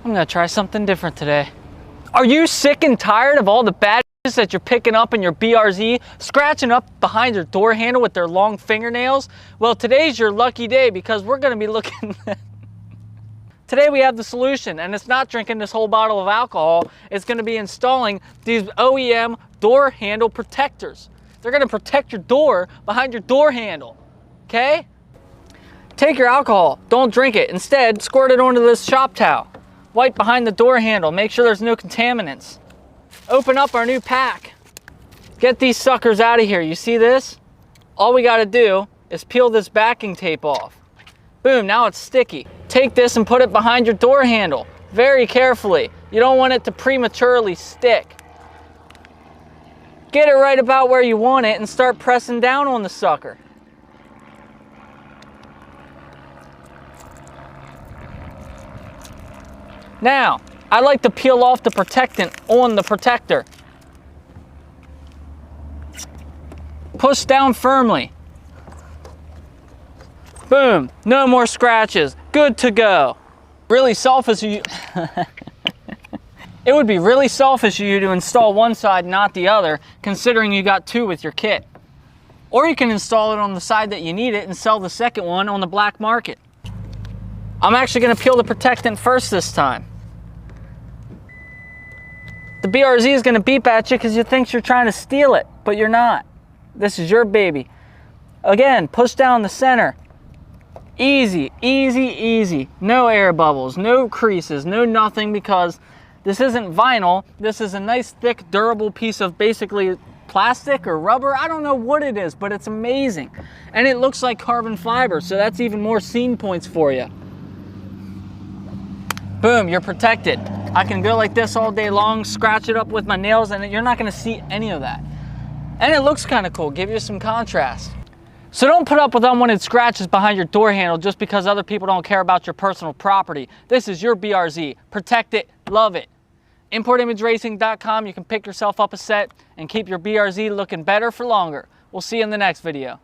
I'm gonna try something different today. Are you sick and tired of all the bad that you're picking up in your BRZ, scratching up behind your door handle with their long fingernails? Well, today's your lucky day because we're gonna be looking Today we have the solution, and it's not drinking this whole bottle of alcohol. It's gonna be installing these OEM door handle protectors. They're gonna protect your door behind your door handle, okay? Take your alcohol, don't drink it. Instead, squirt it onto this shop towel. Wipe behind the door handle, make sure there's no contaminants. Open up our new pack. Get these suckers out of here, you see this? All we gotta do is peel this backing tape off. Boom, now it's sticky. Take this and put it behind your door handle, very carefully. You don't want it to prematurely stick. Get it right about where you want it and start pressing down on the sucker. Now, I like to peel off the protectant on the protector. Push down firmly. Boom, no more scratches, good to go. Really selfish of you. It would be really selfish of you to install one side, not the other, considering you got two with your kit. Or you can install it on the side that you need it and sell the second one on the black market. I'm actually gonna peel the protectant first this time. The BRZ is gonna beep at you because you think you're trying to steal it, but you're not. This is your baby. Again, push down the center. Easy, easy, easy. No air bubbles, no creases, no nothing, because this isn't vinyl. This is a nice, thick, durable piece of basically plastic or rubber. I don't know what it is, but it's amazing. And it looks like carbon fiber, so that's even more scene points for you. Boom, you're protected. I can go like this all day long, scratch it up with my nails, and you're not gonna see any of that. And it looks kind of cool, give you some contrast. So don't put up with unwanted scratches behind your door handle just because other people don't care about your personal property. This is your BRZ. Protect it, love it. ImportImageRacing.com, you can pick yourself up a set and keep your BRZ looking better for longer. We'll see you in the next video.